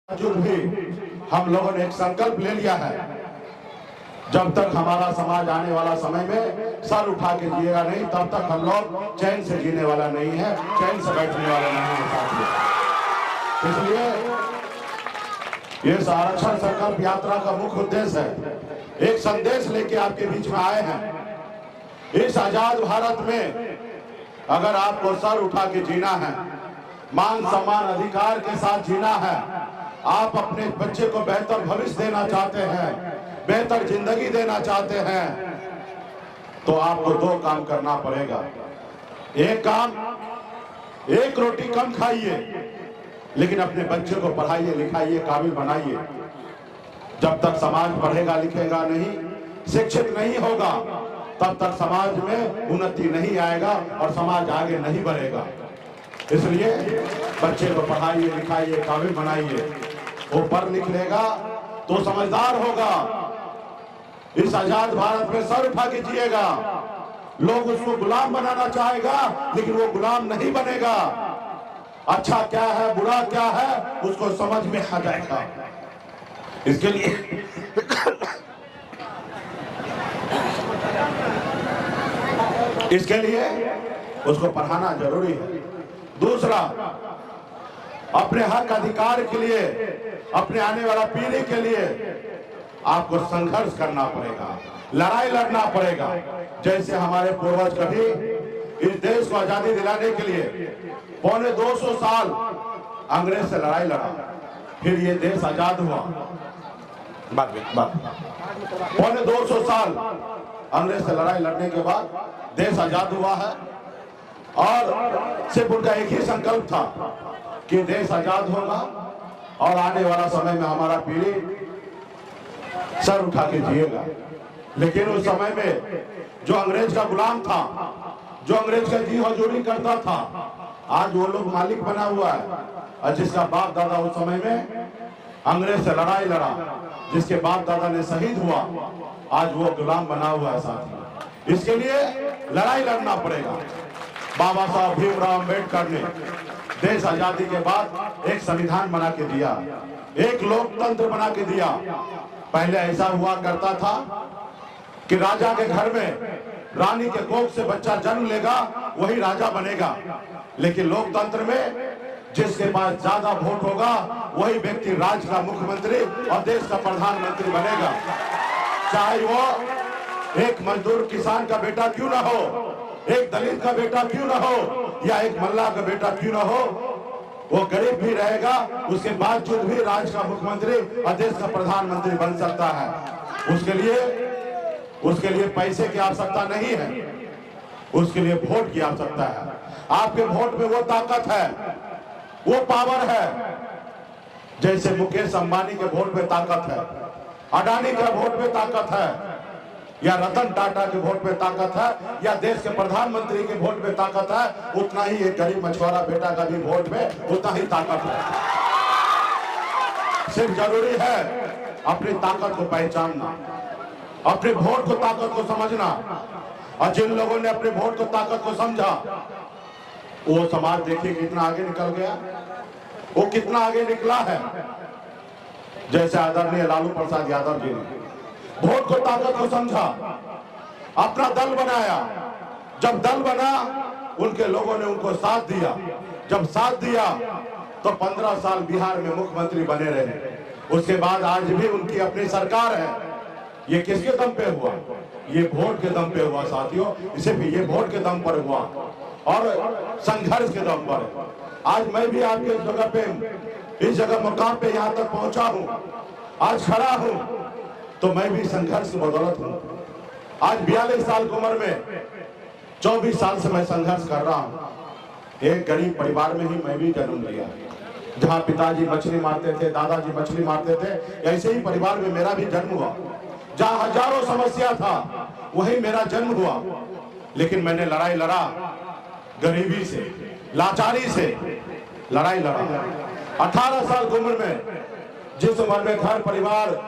बावजूद भी हम लोगों ने एक संकल्प ले लिया है, जब तक हमारा समाज आने वाला समय में सर उठा के जिएगा नहीं, तब तक हम लोग चैन से जीने वाला नहीं है, चैन से बैठने वाला नहीं है साथियों। इसलिए ये आरक्षण संकल्प यात्रा का मुख्य उद्देश्य है, एक संदेश लेके आपके बीच में आए हैं। इस आजाद भारत में अगर आपको सर उठा के जीना है, मान सम्मान अधिकार के साथ जीना है, आप अपने बच्चे को बेहतर भविष्य देना चाहते हैं, बेहतर जिंदगी देना चाहते हैं, तो आपको दो काम करना पड़ेगा। एक काम, एक रोटी कम खाइए, लेकिन अपने बच्चे को पढ़ाइए लिखाइए, काबिल बनाइए। जब तक समाज पढ़ेगा लिखेगा नहीं, शिक्षित नहीं होगा, तब तक समाज में उन्नति नहीं आएगा और समाज आगे नहीं बढ़ेगा। इसलिए बच्चे को पढ़ाइए लिखाइए, काबिल बनाइए। वो पढ़ लिख लेगा तो समझदार होगा, इस आजाद भारत में सर उठा के जिएगा। लोग उसको गुलाम बनाना चाहेगा, लेकिन वो गुलाम नहीं बनेगा। अच्छा क्या है बुरा क्या है उसको समझ में आ जाएगा। इसके लिए उसको पढ़ाना जरूरी है। दूसरा, अपने हक अधिकार के लिए, अपने आने वाला पीढ़ी के लिए आपको संघर्ष करना पड़ेगा, लड़ाई लड़ना पड़ेगा। जैसे हमारे पूर्वज कभी इस देश को आजादी दिलाने के लिए पौने 200 साल अंग्रेज से लड़ाई लड़ा, फिर ये देश आजाद हुआ। पौने 200 साल अंग्रेज से लड़ाई लड़ने के बाद देश आजाद हुआ है, और सिर्फ उनका एक ही संकल्प था कि देश आजाद होगा और आने वाला समय में हमारा पीढ़ी सर उठा के जिएगा। लेकिन उस समय में जो अंग्रेज का गुलाम था, जो अंग्रेज का जी हजूरी करता था, आज वो लोग मालिक बना हुआ है। और जिसका बाप दादा उस समय में अंग्रेज से लड़ाई लड़ा, जिसके बाप दादा ने शहीद हुआ, आज वो गुलाम बना हुआ है साथी। इसके लिए लड़ाई लड़ना पड़ेगा। बाबा साहब भीमराव अम्बेडकर ने देश आजादी के बाद एक संविधान बना के दिया, एक लोकतंत्र बना के दिया। पहले ऐसा हुआ करता था कि राजा के घर में रानी के कोख से बच्चा जन्म लेगा वही राजा बनेगा, लेकिन लोकतंत्र में जिसके पास ज्यादा वोट होगा वही व्यक्ति राज्य का मुख्यमंत्री और देश का प्रधानमंत्री बनेगा। चाहे वो एक मजदूर किसान का बेटा क्यों ना हो, एक दलित का बेटा क्यों ना हो, या एक मल्लाह का बेटा क्यों ना हो, वो गरीब भी रहेगा, उसके बावजूद भी राज्य का मुख्यमंत्री और देश का प्रधानमंत्री बन सकता है। उसके लिए पैसे की आवश्यकता नहीं है, उसके लिए वोट की आवश्यकता है। आपके वोट में वो ताकत है, वो पावर है। जैसे मुकेश अंबानी के वोट में ताकत है, अडानी के वोट में ताकत है, या रतन टाटा के वोट में ताकत है, या देश के प्रधानमंत्री के वोट में ताकत है, उतना ही एक गरीब मछुआरा बेटा का भी वोट में उतना ही ताकत है। सिर्फ जरूरी है अपनी ताकत को पहचानना, अपने वोट को ताकत को समझना। और जिन लोगों ने अपने वोट को ताकत को समझा, वो समाज देखिए कितना आगे निकल गया, वो कितना आगे निकला है। जैसे आदरणीय लालू प्रसाद यादव जी ने वोट को ताकत को समझा, अपना दल बनाया। जब दल बना, उनके लोगों ने उनको साथ दिया। जब साथ दिया तो 15 साल बिहार में मुख्यमंत्री बने रहे। उसके बाद आज भी उनकी अपनी सरकार है। ये किसके दम पे हुआ? ये वोट के दम पे हुआ साथियों। इसे भी ये वोट के दम पर हुआ और संघर्ष के दम पर। आज मैं भी आपके जगह पे, इस जगह मुकाम पे यहाँ तक पहुंचा हूँ, आज खड़ा हूँ, तो मैं भी संघर्ष की बदौलत हूँ। आज 42 साल की उम्र में 24 साल से मैं संघर्ष कर रहा हूँ। एक गरीब परिवार में ही मैं भी जन्म लिया, जहाँ पिताजी मछली मारते थे, दादाजी मछली मारते थे, ऐसे ही परिवार में मेरा भी जन्म हुआ। जहाँ हजारों समस्या था वही मेरा जन्म हुआ, लेकिन मैंने लड़ाई लड़ा, गरीबी से, लाचारी से लड़ाई लड़ा। 18 साल की उम्र में, जिस उम्र में घर परिवार,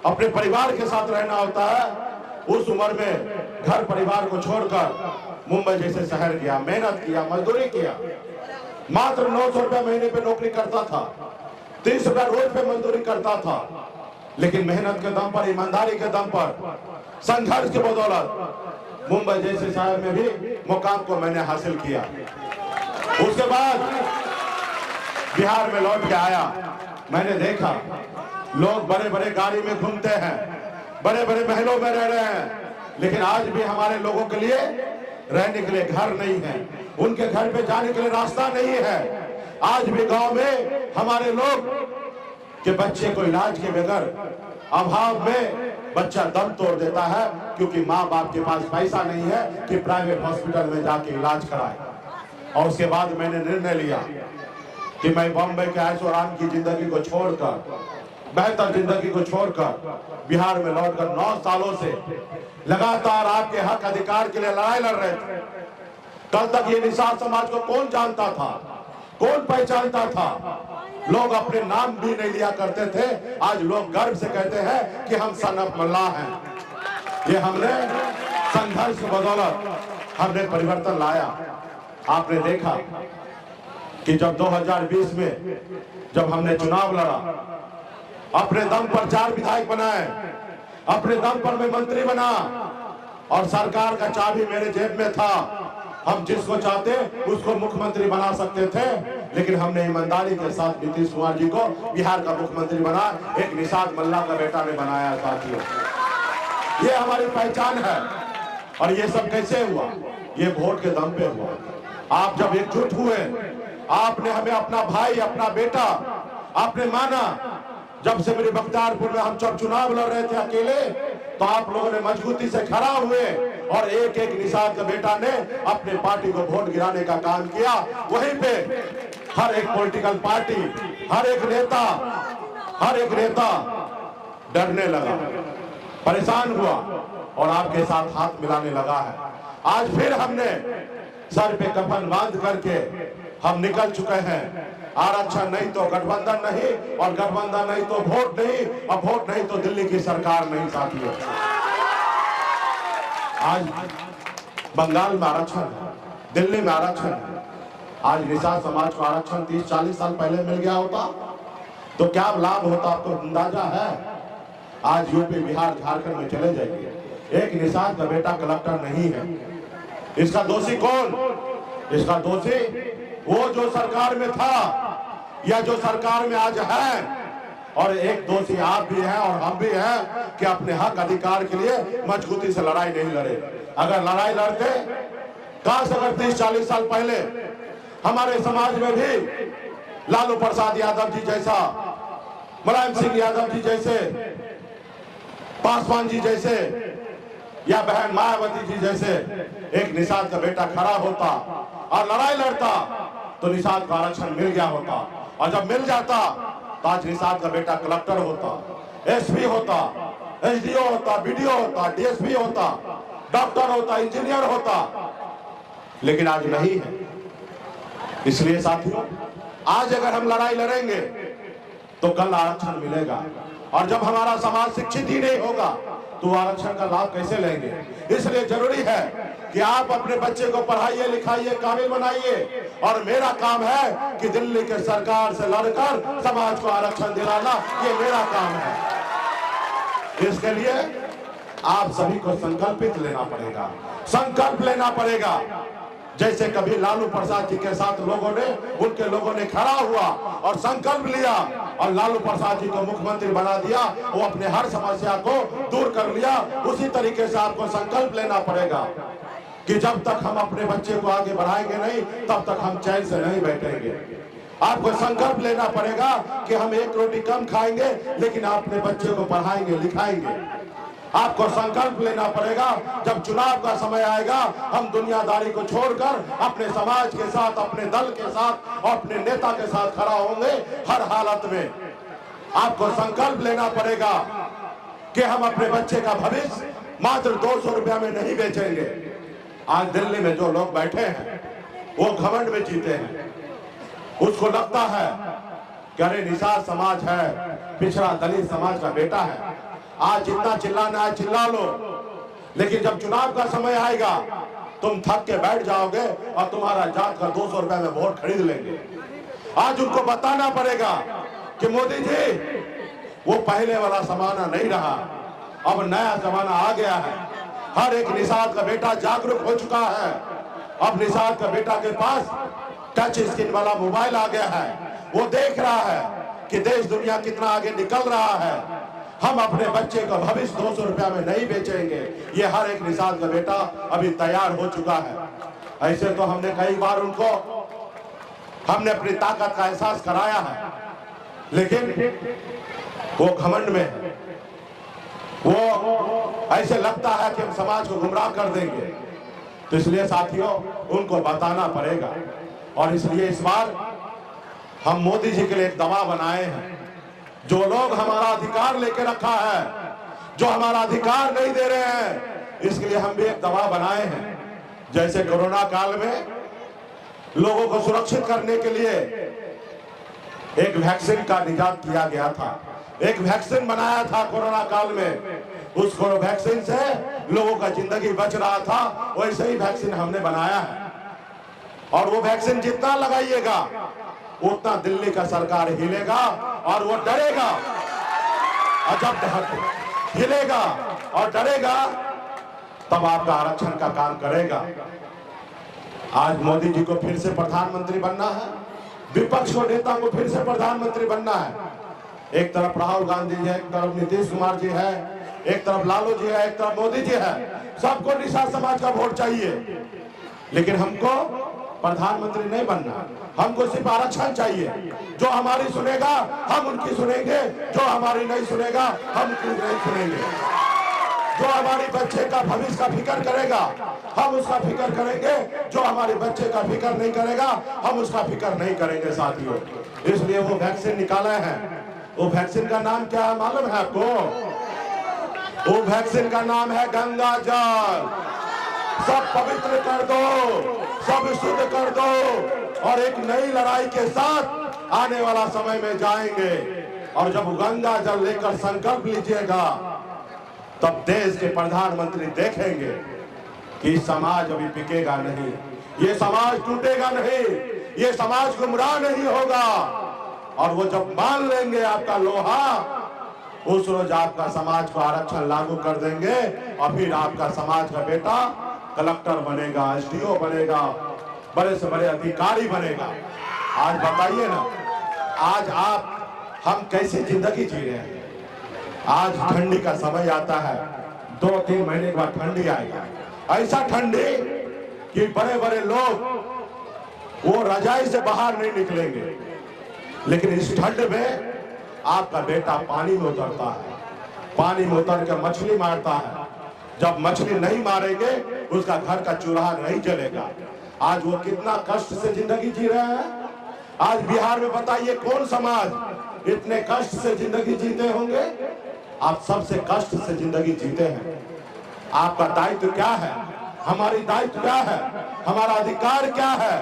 अपने परिवार के साथ रहना होता है, उस उम्र में घर परिवार को छोड़कर मुंबई जैसे शहर गया, मेहनत किया, मजदूरी किया। मात्र 900 रुपया महीने पे नौकरी करता था, 30 रुपया रोज पे मजदूरी करता था, लेकिन मेहनत के दम पर, ईमानदारी के दम पर, संघर्ष की बदौलत मुंबई जैसे शहर में भी मुकाम को मैंने हासिल किया। उसके बाद बिहार में लौट के आया, मैंने देखा लोग बड़े बड़े गाड़ी में घूमते हैं, बड़े बड़े महलों में रह रहे हैं, लेकिन आज भी हमारे लोगों के लिए रहने के लिए घर नहीं है, उनके घर पे जाने के लिए रास्ता नहीं है। आज भी गांव में हमारे लोग के बच्चे को इलाज के बगैर अभाव में बच्चा दम तोड़ देता है, क्योंकि माँ बाप के पास पैसा नहीं है कि प्राइवेट हॉस्पिटल में जाके इलाज कराए। और उसके बाद मैंने निर्णय लिया कि मैं बॉम्बे के ऐशो आराम की जिंदगी को छोड़कर, बेहतर जिंदगी को छोड़कर बिहार में लौटकर 9 सालों से लगातार आपके हक अधिकार के लिए लड़ाई लड़ रहे थे। कल तक ये निषाद समाज को कौन जानता था, कौन पहचानता था? लोग अपने नाम भी नहीं लिया करते थे, आज लोग गर्व से कहते हैं कि हम सन ऑफ मल्लाह हैं। ये हमने संघर्ष की बदौलत हमने परिवर्तन लाया। आपने देखा कि जब 2020 में जब हमने चुनाव लड़ा, अपने दम पर 4 विधायक बनाए, अपने दम पर मैं मंत्री बना और सरकार का चाबी मेरे जेब में था। हम जिसको चाहते उसको मुख्यमंत्री बना सकते थे, लेकिन हमने ईमानदारी के साथ नीतीश कुमार जी को बिहार का मुख्यमंत्री बना, एक निषाद मल्लाह का बेटा ने बनाया। साथियों, ये हमारी पहचान है। और ये सब कैसे हुआ? ये वोट के दम पे हुआ। आप जब एकजुट हुए, आपने हमें अपना भाई, अपना बेटा आपने माना। जब से मेरे बख्तियारपुर में हम जब चुनाव लड़ रहे थे अकेले, तो आप लोगों ने मजबूती से खड़ा हुए और एक एक निषाद का बेटा ने अपने पार्टी को वोट गिराने का काम किया। वहीं पे हर एक पॉलिटिकल पार्टी, हर एक नेता डरने लगा, परेशान हुआ और आपके साथ हाथ मिलाने लगा है। आज फिर हमने सर पे कफन बांध करके हम निकल चुके हैं। आरक्षण नहीं तो गठबंधन नहीं, और गठबंधन नहीं तो वोट नहीं, और वोट नहीं तो दिल्ली की सरकार नहीं। साथियों, आज बंगाल में आरक्षण है, दिल्ली में आरक्षण है। आज निषाद समाज को आरक्षण 30-40 साल पहले मिल गया होता तो क्या लाभ होता, आपको अंदाजा है? आज यूपी, बिहार, झारखंड में चले जाइए, एक निषाद का बेटा कलेक्टर नहीं है। इसका दोषी कौन? इसका दोषी वो जो सरकार में था या जो सरकार में आज है। और एक दोषी आप भी हैं और हम भी हैं कि अपने हक अधिकार के लिए मजबूती से लड़ाई नहीं लड़े। अगर लड़ाई लड़ते, काश अगर 30-40 साल पहले हमारे समाज में भी लालू प्रसाद यादव जी जैसा, मुलायम सिंह यादव जी जैसे, पासवान जी जैसे, या बहन मायावती जी जैसे एक निषाद का बेटा खड़ा होता और लड़ाई लड़ता, तो निषाद का आरक्षण मिल गया होता। और जब मिल जाता तो आज निषाद का बेटा कलेक्टर होता, एसपी होता, एसडीओ होता, बीडीओ होता, डीएसपी होता, डॉक्टर होता, इंजीनियर होता, लेकिन आज नहीं है। इसलिए साथियों, आज अगर हम लड़ाई लड़ेंगे तो कल आरक्षण मिलेगा। और जब हमारा समाज शिक्षित ही नहीं होगा तो आरक्षण का लाभ कैसे लेंगे? इसलिए जरूरी है कि आप अपने बच्चे को पढ़ाइए, लिखाइए, काबिल बनाइए। और मेरा काम है कि दिल्ली के सरकार से लड़कर समाज को आरक्षण दिलाना, ये मेरा काम है। इसके लिए आप सभी को संकल्पित लेना पड़ेगा, संकल्प लेना पड़ेगा। जैसे कभी लालू प्रसाद जी के साथ उनके लोगों ने खड़ा हुआ और संकल्प लिया और लालू प्रसाद जी को मुख्यमंत्री बना दिया, वो अपने हर समस्या को दूर कर लिया। उसी तरीके से आपको संकल्प लेना पड़ेगा कि जब तक हम अपने बच्चे को आगे बढ़ाएंगे नहीं, तब तक हम चैन से नहीं बैठेंगे। आपको संकल्प लेना पड़ेगा कि हम एक रोटी कम खाएंगे, लेकिन अपने बच्चे को पढ़ाएंगे, लिखाएंगे। आपको संकल्प लेना पड़ेगा, जब चुनाव का समय आएगा हम दुनियादारी को छोड़कर अपने समाज के साथ, अपने दल के साथ और अपने नेता के साथ खड़ा होंगे हर हालत में। आपको संकल्प लेना पड़ेगा कि हम अपने बच्चे का भविष्य मात्र 200 रुपया में नहीं बेचेंगे। आज दिल्ली में जो लोग बैठे हैं वो घमंड में जीते हैं। उसको लगता है कि अरे निषाद समाज है, पिछड़ा दलित समाज का बेटा है, आज जितना चिल्लाना है चिल्ला लो, लेकिन जब चुनाव का समय आएगा तुम थक के बैठ जाओगे और तुम्हारा जात का 200 रुपए में वोट खरीद लेंगे। आज उनको बताना पड़ेगा कि मोदी जी वो पहले वाला जमाना नहीं रहा, अब नया जमाना आ गया है। हर एक निषाद का बेटा जागरूक हो चुका है। अब निषाद का बेटा के पास टच स्क्रीन वाला मोबाइल आ गया है। वो देख रहा है कि देश दुनिया कितना आगे निकल रहा है। हम अपने बच्चे का भविष्य 200 रुपया में नहीं बेचेंगे, ये हर एक निषाद का बेटा अभी तैयार हो चुका है। ऐसे तो हमने कई बार उनको हमने अपनी ताकत का एहसास कराया है, लेकिन वो घमंड में है। वो ऐसे लगता है कि हम समाज को गुमराह कर देंगे। तो इसलिए साथियों उनको बताना पड़ेगा, और इसलिए इस बार हम मोदी जी के लिए एक दवा बनाए हैं। जो लोग हमारा अधिकार लेके रखा है, जो हमारा अधिकार नहीं दे रहे हैं, इसके लिए हम भी एक दवा बनाए हैं। जैसे कोरोना काल में लोगों को सुरक्षित करने के लिए एक वैक्सीन का निजात किया गया था, एक वैक्सीन बनाया था कोरोना काल में। उस वैक्सीन से लोगों का जिंदगी बच रहा था, वैसे ही वैक्सीन हमने बनाया है। और वो वैक्सीन जितना लगाइएगा उतना दिल्ली का सरकार हिलेगा और वो डरेगा। और जब हिलेगा और डरेगा तब आपका आरक्षण का काम करेगा। आज मोदी जी को फिर से प्रधानमंत्री बनना है, विपक्ष को नेता को फिर से प्रधानमंत्री बनना है। एक तरफ राहुल गांधी जी है, एक तरफ नीतीश कुमार जी है, एक तरफ लालू जी है, एक तरफ मोदी जी है। सबको निषाद समाज का वोट चाहिए, लेकिन हमको प्रधानमंत्री नहीं बनना, हमको सिर्फ आरक्षण चाहिए। जो हमारी सुनेगा हम उनकी सुनेंगे, जो हमारी नहीं सुनेगा हम उनकी नहीं सुनेंगे। जो हमारे बच्चे का भविष्य का फिक्र करेगा हम उसका फिक्र करेंगे, जो हमारे बच्चे का फिक्र नहीं करेगा हम उसका फिक्र नहीं करेंगे साथियों। इसलिए वो वैक्सीन निकाला है। वो वैक्सीन का नाम क्या है मालूम है आपको? वो वैक्सीन का नाम है गंगा जल। सब पवित्र कर दो, सब शुद्ध कर दो, और एक नई लड़ाई के साथ आने वाला समय में जाएंगे। और जब गंगा जल लेकर संकल्प लीजिएगा तब देश के प्रधानमंत्री देखेंगे कि समाज अभी टिकेगा नहीं, ये समाज टूटेगा नहीं, ये समाज गुमराह नहीं होगा। और वो जब मान लेंगे आपका लोहा, उस रोज आपका समाज को आरक्षण लागू कर देंगे, और फिर आपका समाज का बेटा कलेक्टर बनेगा, एसडीओ बनेगा, बड़े से बड़े अधिकारी बनेगा। आज बताइए ना, आज हम कैसी जिंदगी जी रहे हैं। आज ठंडी का समय आता है, 2-3 महीने के बाद ठंडी आएगा। ऐसा ठंडी कि बड़े बड़े लोग वो रजाई से बाहर नहीं निकलेंगे। लेकिन इस ठंड में आपका बेटा पानी में उतरता है, पानी में उतर कर मछली मारता है। जब मछली नहीं मारेंगे उसका घर का चूल्हा नहीं जलेगा। आज वो कितना कष्ट से जिंदगी जी रहे हैं। आज बिहार में बताइए कौन समाज इतने कष्ट से जिंदगी जीते होंगे? आप सबसे कष्ट से जिंदगी जीते हैं। आपका दायित्व क्या है? हमारी दायित्व क्या है? हमारा अधिकार क्या है?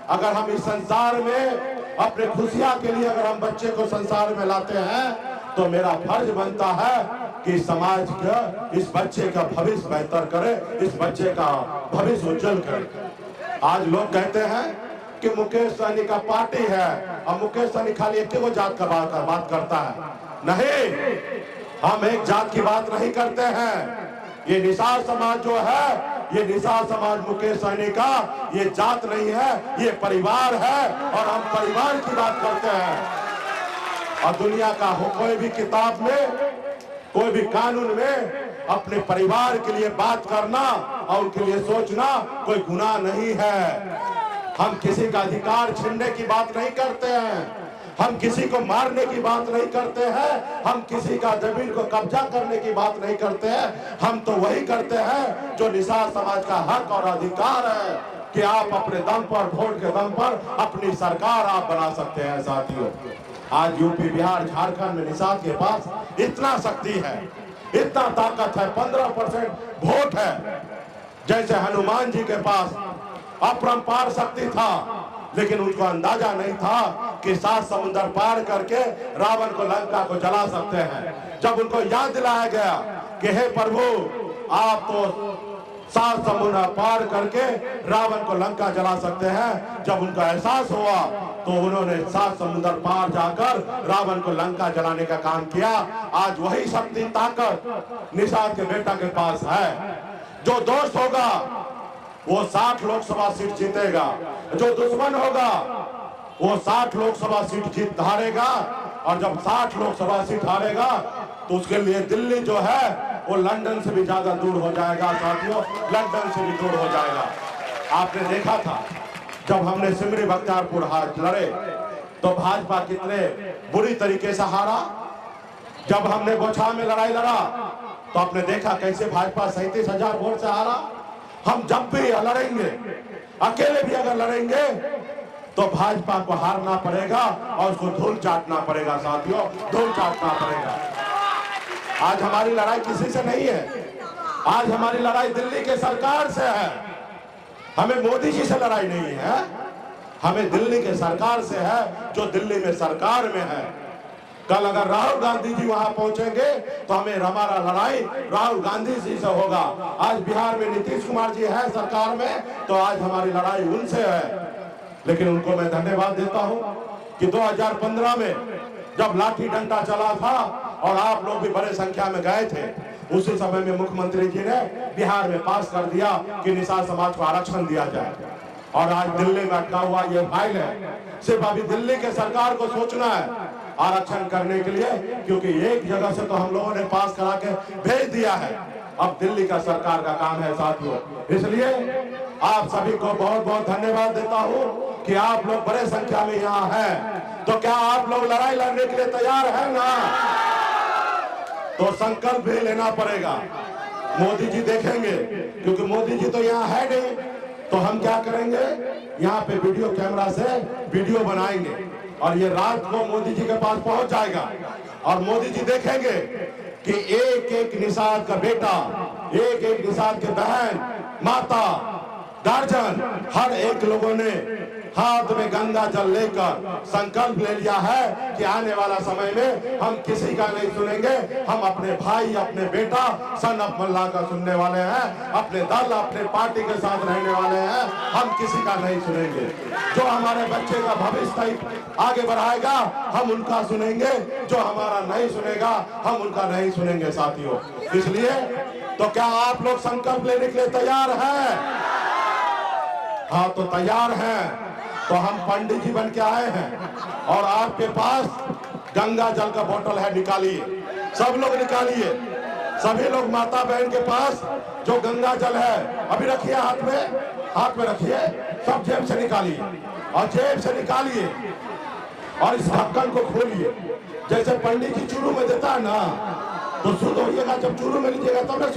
अगर हम इस संसार में अपने खुशियां के लिए अगर हम बच्चे को संसार में लाते हैं तो मेरा फर्ज बनता है कि समाज का इस बच्चे का भविष्य बेहतर करे, इस बच्चे का भविष्य उज्जवल करे। आज लोग कहते हैं कि मुकेश सहनी का पार्टी है और मुकेश सहनी खाली एक ही जात का बात करता है। नहीं, हम एक जात की बात नहीं करते हैं। ये निषाद समाज जो है, ये निषाद समाज मुकेश सहनी का ये जात नहीं है, ये परिवार है, और हम परिवार की बात करते हैं। और दुनिया का हो कोई भी किताब में, कोई भी कानून में अपने परिवार के लिए बात करना और उनके लिए सोचना कोई गुनाह नहीं है। हम किसी का अधिकार छीनने की बात नहीं करते हैं, हम किसी को मारने की बात नहीं करते हैं, हम किसी का जमीन को कब्जा करने की बात नहीं करते हैं। हम तो वही करते हैं जो निषाद समाज का हक और अधिकार है कि आप अपने दम पर, वोट के दम पर अपनी सरकार आप बना सकते हैं। साथियों, आज यूपी, बिहार, झारखंड में निषाद के पास इतना शक्ति है, इतना ताकत है, 15% वोट है। जैसे हनुमान जी के पास अपरंपार शक्ति था, लेकिन उनको अंदाजा नहीं था कि 7 समुद्र पार करके रावण को, लंका को जला सकते हैं। जब उनको याद दिलाया गया कि हे प्रभु, आप तो 7 समुद्र पार करके रावण को, लंका जला सकते हैं, जब उनका एहसास हुआ तो उन्होंने 7 समुद्र पार जाकर रावण को लंका जलाने का काम किया। आज वही शक्ति ताकत निषाद के बेटा के पास है। जो दोस्त होगा वो 60 लोकसभा सीट जीतेगा, जो दुश्मन होगा वो 60 लोकसभा सीट जीत हारेगा। और जब 60 लोकसभा सीट हारेगा तो उसके लिए दिल्ली जो है वो लंदन से भी ज्यादा दूर हो जाएगा साथियों, लंदन से भी दूर हो जाएगा। आपने देखा था जब हमने सिमरी बख्तियारपुर हाथ लड़े तो भाजपा कितने बुरी तरीके से हारा। जब हमने गोछा में लड़ाई लड़ा तो आपने देखा कैसे भाजपा 37,000 वोट से हारा। हम जब भी लड़ेंगे, अकेले भी अगर लड़ेंगे तो भाजपा को हारना पड़ेगा और उसको धूल चाटना पड़ेगा साथियों, धूल चाटना पड़ेगा। आज हमारी लड़ाई किसी से नहीं है, आज हमारी लड़ाई दिल्ली के सरकार से है। हमें मोदी जी से लड़ाई नहीं है, हमें दिल्ली के सरकार से है जो दिल्ली में सरकार में है। कल अगर राहुल गांधी जी वहां पहुंचेंगे तो हमें हमारा लड़ाई राहुल गांधी जी से होगा। आज बिहार में नीतीश कुमार जी है सरकार में तो आज हमारी लड़ाई उनसे है। लेकिन उनको मैं धन्यवाद देता हूं कि 2015 में जब लाठी डंडा चला था और आप लोग भी बड़े संख्या में गए थे, उसी समय में मुख्यमंत्री जी ने बिहार में पास कर दिया कि निषाद समाज को आरक्षण दिया जाए। और आज दिल्ली में अटका हुआ ये फाइल है, सिर्फ अभी दिल्ली के सरकार को सोचना है आरक्षण करने के लिए, क्योंकि एक जगह से तो हम लोगों ने पास करा के भेज दिया है, अब दिल्ली का सरकार का काम है साथियों। इसलिए आप सभी को बहुत बहुत धन्यवाद देता हूं कि आप लोग बड़े संख्या में यहाँ हैं। तो क्या आप लोग लड़ाई लड़ने के लिए तैयार हैं ना? तो संकल्प भी लेना पड़ेगा। मोदी जी देखेंगे, क्योंकि मोदी जी तो यहाँ है नहीं, तो हम क्या करेंगे, यहाँ पे वीडियो कैमरा से वीडियो बनाएंगे और ये रात को मोदी जी के पास पहुंच जाएगा और मोदी जी देखेंगे कि एक एक निषाद का बेटा, एक एक निषाद के बहन, माता, गार्जियन, हर एक लोगों ने हाथ में गंगा जल लेकर संकल्प ले लिया है कि आने वाला समय में हम किसी का नहीं सुनेंगे। हम अपने भाई, अपने बेटा सन ऑफ मल्ला का सुनने वाले हैं, अपने दल, अपने पार्टी के साथ रहने वाले हैं। हम किसी का नहीं सुनेंगे। जो हमारे बच्चे का भविष्य आगे बढ़ाएगा हम उनका सुनेंगे, जो हमारा नहीं सुनेगा हम उनका नहीं सुनेंगे साथियों। इसलिए तो क्या आप लोग संकल्प लेने के लिए तैयार हैं? हाँ, तो तैयार हैं तो हम पंडित जी बन के आए हैं और आपके पास गंगा जल का बोतल है, निकालिए, सब लोग निकालिए। सभी लोग माता बहन के पास जो गंगा जल है अभी रखिए, हाथ में रखिए, सब जेब से निकालिए और जेब से निकालिए और इस ढक्कन को खोलिए। जैसे पंडित जी चूरू में देता है ना, तो शुद्ध होइएगा, जब चूरू में लीजिएगा तब ना